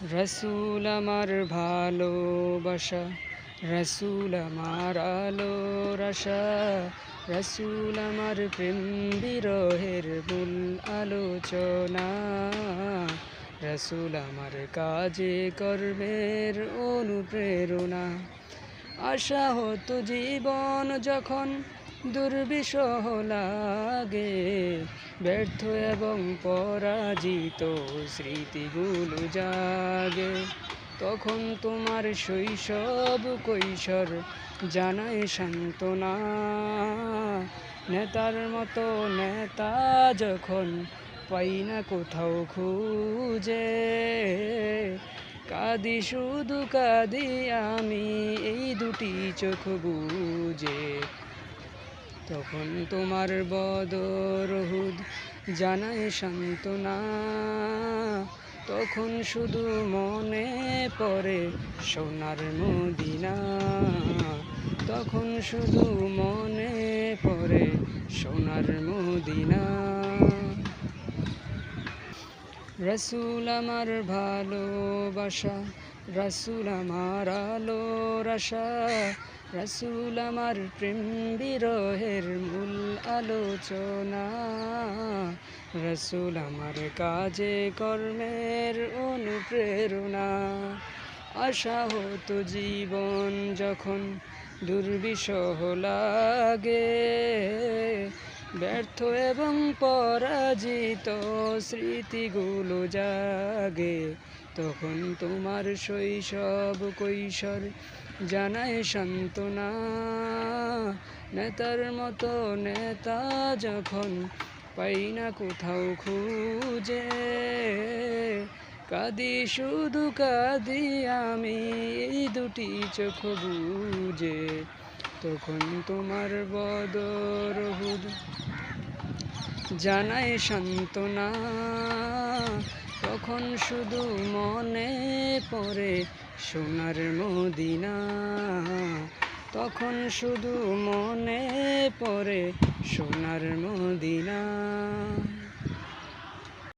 রসুল আমার ভালোবাসা, রসুল আমার আলোর আশা, রসুল আমার প্রেম বিরহের মূল আলোচনা, রসুল আমার কাজে কর্মের অনুপ্রেরণা। আশা হতো জীবন যখন দুর্বিষহ লাগে, ব্যর্থ এবং পরাজিত স্মৃতিগুলো জাগে, তখন তোমার শৈশব কৈশোর জানায় সান্ত্বনা। নেতার মতো নেতা যখন পাই না কোথাও খুঁজে, কাঁদি শুধু কাঁদি আমি এই দুটি চোখ বুজে, তখন তোমার বদর উহুদ জানায় সান্ত্বনা। তখন শুধু মনে পড়ে সোনার মদিনা, তখন শুধু মনে পড়ে সোনার মদিনা। রসুল আমার ভালোবাসা, রসুল আমার আলোর আশা, রসুল আমার প্রেম বিরহের মূল আলোচনা, রসুল আমার কাজে কর্মের অনুপ্রেরণা। আশা হতো জীবন যখন দুর্বিষহ লাগে, ব্যর্থ এবং পরাজিত স্মৃতিগুলো জাগে, তখন তোমার শৈশব কৈশোর জানায় সান্ত্বনা। নেতার মতো নেতা যখন পাই না কোথাও খুঁজে, কাঁদি শুধু কাঁদি আমি এই দুটি চোখ বুজে, তখন তোমার বদর উহুদ জানায় সান্ত্বনা। তখন শুধু মনে পড়ে সোনার মদিনা, তখন শুধু মনে পড়ে সোনার মদিনা।